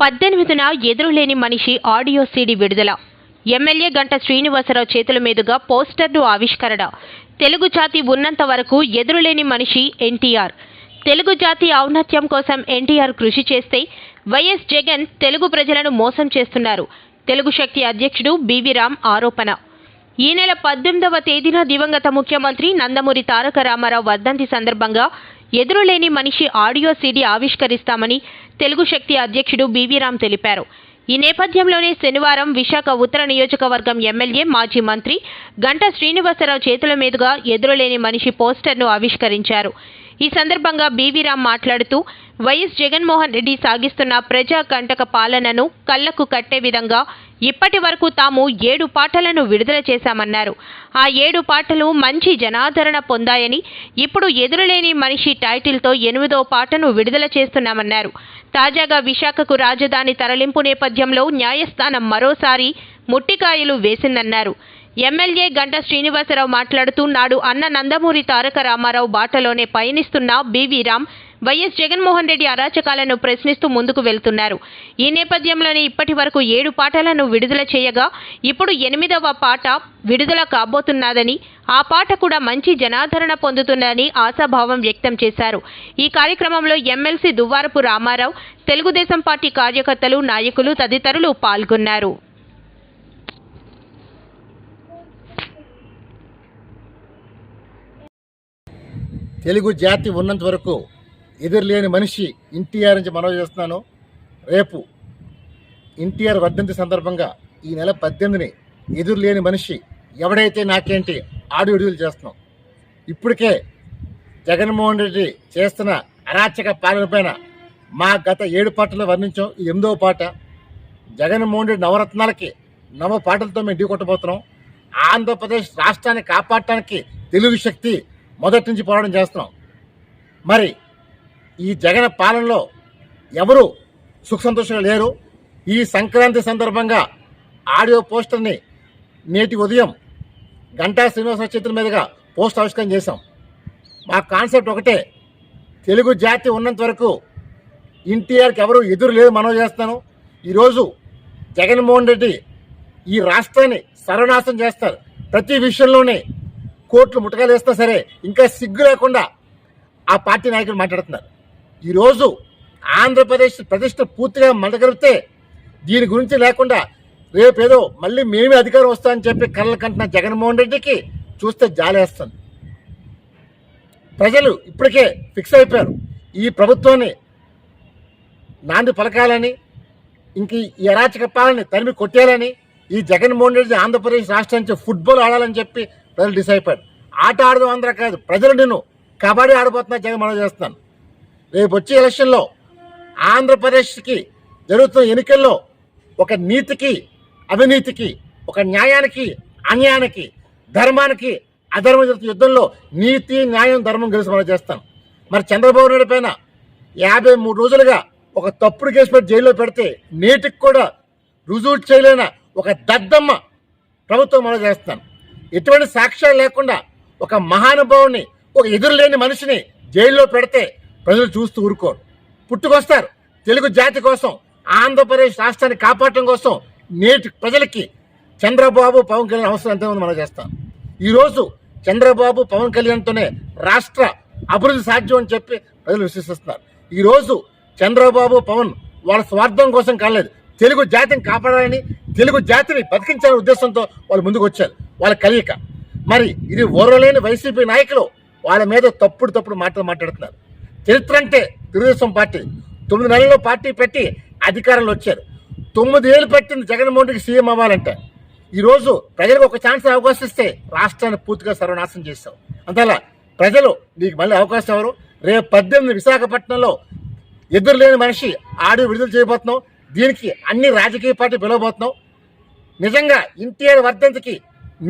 18న ఎదురులేని మనిషి audio CD విడుదల. MLA Ganta Srinivasarao చేతుల మీదుగా పోస్టర్ను ఆవిష్కరణ. తెలుగు జాతి ఉన్నంత వరకు ఎదురులేని మనిషి ఎన్టీఆర్. తెలుగు జాతి ఔన్నత్యం కోసం ఎన్టీఆర్ కృషి చేస్తే వైఎస్ జగన్ తెలుగు ప్రజలను మోసం చేస్తున్నారు. తెలుగు శక్తి అధ్యక్షుడు బివి రామ్ ఆరోపణ. ఈ నెల 18వ తేదీన దివంగత ముఖ్యమంత్రి నందమూరి తారక రామారావు వర్ధంతి సందర్భంగా ఎదురులేని మనిషి ఆడియో సీడీ ఆవిష్కరిస్తామని తెలుగు శక్తి అధ్యక్షుడు బివి రామ్ తెలిపారు. ఈ నేపథ్యంలోనే శనివారం విశాఖ ఉత్తర నియోజకవర్గం ఎమ్మెల్యే మాజీ మంత్రి గంటా శ్రీనివాసరావు చేతుల మీదుగా ఎదురులేని మనిషి పోస్టర్ను ఆవిష్కరించారు. ఈ సందర్భంగా బివి రామ్ మాట్లాడుతూ వైఎస్ జగన్మోహన్ రెడ్డి సాగిస్తున్న ప్రజా కంటక పాలనను కళ్లకు కట్టే విధంగా ఇప్పటి వరకు తాము 7 పాటలను విడుదల చేశామన్నారు. ఆ 7 పాటలు మంచి జనాదరణ పొందాయని, ఇప్పుడు ఎదురులేని మనిషి టైటిల్తో 8వ పాటను విడుదల చేస్తున్నామన్నారు. తాజాగా విశాఖకు రాజధాని తరలింపు నేపథ్యంలో న్యాయస్థానం మరోసారి ముట్టికాయలు వేసిందన్నారు. ఎమ్మెల్యే గంటా శ్రీనివాసరావు మాట్లాడుతూ నాడు అన్న నందమూరి తారక రామారావు బాటలోనే పయనిస్తున్న బివి రామ్ వైఎస్ జగన్మోహన్ రెడ్డి అరాచకాలను ప్రశ్నిస్తూ ముందుకు వెళ్తున్నారు. ఈ నేపథ్యంలోనే ఇప్పటి వరకు 7 పాటలను విడుదల చేయగా ఇప్పుడు 8వ పాట విడుదల కాబోతున్నదని, ఆ పాట కూడా మంచి జనాదరణ పొందుతుందని ఆశాభావం వ్యక్తం చేశారు. ఈ కార్యక్రమంలో ఎమ్మెల్సీ దువ్వారపు రామారావు, తెలుగుదేశం పార్టీ కార్యకర్తలు, నాయకులు తదితరులు పాల్గొన్నారు. తెలుగు జాతి ఉన్నంత వరకు ఎదురులేని మనిషి ఎన్టీఆర్ నుంచి మనవి చేస్తున్నాను. రేపు ఎన్టీఆర్ వర్ధంతి సందర్భంగా ఈ నెల 18ని ఎదురులేని మనిషి ఎవడైతే నాకేంటి ఆడియో విడుదల చేస్తున్నాం. ఇప్పటికే జగన్మోహన్ రెడ్డి చేస్తున్న అరాచక పాలన పైన మా గత 7 పాటలు వర్ణించాం. ఈ 8వ పాట జగన్మోహన్ రెడ్డి నవరత్నాలకి నవ పాటలతో మేము ఢీకొట్టబోతున్నాం. ఆంధ్రప్రదేశ్ రాష్ట్రాన్ని కాపాడటానికి తెలుగు శక్తి మొదటి నుంచి పోరాటం చేస్తున్నాం. మరి ఈ జగన్ పాలనలో ఎవరు సుఖ సంతోషంగా లేరు. ఈ సంక్రాంతి సందర్భంగా ఆడియో పోస్టర్ని నేటి ఉదయం గంటా శ్రీనివాసరావు చేతుల మీదుగా పోస్ట్ ఆవిష్కరణ చేశాం. మా కాన్సెప్ట్ ఒకటే, తెలుగు జాతి ఉన్నంత వరకు ఎన్టీఆర్కి ఎవరు ఎదురు లేదు మనవి చేస్తాను. ఈరోజు జగన్మోహన్ రెడ్డి ఈ రాష్ట్రాన్ని సర్వనాశనం చేస్తారు. ప్రతి విషయంలోనే కోట్లు ముట్టకాలు వేస్తా సరే ఇంకా సిగ్గు లేకుండా ఆ పార్టీ నాయకులు మాట్లాడుతున్నారు. ఈరోజు ఆంధ్రప్రదేశ్ ప్రతిష్ట పూర్తిగా మంటగలిగితే దీని గురించి లేకుండా రేపేదో మళ్ళీ మేమే అధికారం వస్తామని చెప్పి కళ్ళ కంటున్న జగన్మోహన్ రెడ్డికి చూస్తే జాలేస్తుంది. ప్రజలు ఇప్పటికే ఫిక్స్ అయిపోయారు. ఈ ప్రభుత్వాన్ని నాంది పలకాలని, ఇంక ఈ అరాచక పాలనని తరిమి కొట్టేయాలని, ఈ జగన్మోహన్ రెడ్డి ఆంధ్రప్రదేశ్ రాష్ట్రానికి ఫుట్బాల్ ఆడాలని చెప్పి ప్రజలు డిసైడ్ అయిపోయారు. ఆట ఆడదాం అందరూ కాదు, ప్రజలు నేను కబడ్డీ ఆడబోతున్నా జగన్ మనం చేస్తున్నాను. రేపు వచ్చే ఎలక్షన్లో ఆంధ్రప్రదేశ్కి జరుగుతున్న ఎన్నికల్లో ఒక నీతికి అవినీతికి, ఒక న్యాయానికి అన్యాయానికి, ధర్మానికి అధర్మం జరుగుతున్న యుద్ధంలో నీతి న్యాయం ధర్మం గెలిచి మనం చేస్తాను. మరి చంద్రబాబు నాయుడు పైన 53 రోజులుగా ఒక తప్పుడు కేసు పెట్టి జైల్లో పెడితే నేటికి కూడా రుజువు చేయలేన ఒక దద్దమ్మ ప్రభుత్వం మనం చేస్తాను. ఎటువంటి సాక్ష్యాలు లేకుండా ఒక మహానుభావుని, ఒక ఎదురులేని మనిషిని జైల్లో పెడితే ప్రజలు చూస్తూ ఊరుకోరు. పుట్టుకొస్తారు. తెలుగు జాతి కోసం, ఆంధ్రప్రదేశ్ రాష్ట్రాన్ని కాపాడటం కోసం నేటి ప్రజలకి చంద్రబాబు పవన్ కళ్యాణ్ అవసరం ఎంతమంది మనం చేస్తాం. ఈరోజు చంద్రబాబు పవన్ కళ్యాణ్తోనే రాష్ట్ర అభివృద్ధి సాధ్యం అని చెప్పి ప్రజలు విశ్వసిస్తున్నారు. ఈరోజు చంద్రబాబు పవన్ వాళ్ళ స్వార్థం కోసం కాలేదు, తెలుగు జాతిని కాపాడాలని, తెలుగు జాతిని బతికించాలనే ఉద్దేశంతో వాళ్ళు ముందుకు వచ్చారు. వాళ్ళ కలియక మరి ఇది ఓర్వలేని వైసీపీ నాయకులు వాళ్ళ మీద తప్పుడు మాటలు మాట్లాడుతున్నారు. చరిత్ర అంటే తెలుగుదేశం పార్టీ 9 నెలల్లో పార్టీ పెట్టి అధికారంలో వచ్చారు. 9 ఏళ్ళు పెట్టింది జగన్మోహన్ రెడ్డికి సీఎం అవ్వాలంటే. ఈరోజు ప్రజలకు ఒక ఛాన్స్ అవకాశం ఇస్తే రాష్ట్రాన్ని పూర్తిగా సర్వనాశనం చేస్తావు. అంతలా ప్రజలు నీకు మళ్ళీ అవకాశం ఎవరు? రేపు 18 విశాఖపట్నంలో ఎదురులేని మనిషి ఆడియో విడుదల చేయబోతున్నాం. దీనికి అన్ని రాజకీయ పార్టీ పిలవబోతున్నాం. నిజంగా ఎన్టీఆర్ వర్ధంతికి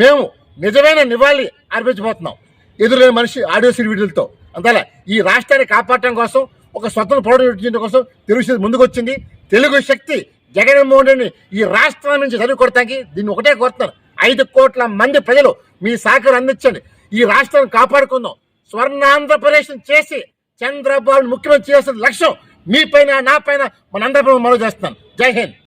మేము నిజమైన నివాళి అర్పించబోతున్నాం ఎదురులేని మనిషి ఆడియో సీడీ విడుదలతో. అంతలా ఈ రాష్ట్రాన్ని కాపాడటం కోసం, ఒక స్వతంత్ర పోరాటం కోసం తెలుగు శక్తి ముందుకు వచ్చింది. తెలుగు శక్తి జగన్మోహన్ రెడ్డిని ఈ రాష్ట్రం నుంచి చదువు కొడతానికి దీన్ని ఒకటే కోరుతున్నారు. 5 కోట్ల మంది ప్రజలు మీ సహకారం అందించండి. ఈ రాష్ట్రాన్ని కాపాడుకుందాం. స్వర్ణాంధ్రప్రదేశ్ చేసి చంద్రబాబు ముఖ్యమంత్రి చేసిన లక్ష్యం మీ పైన నా పైన మనందరిపై మనవి చేస్తున్నాను. జై హింద్.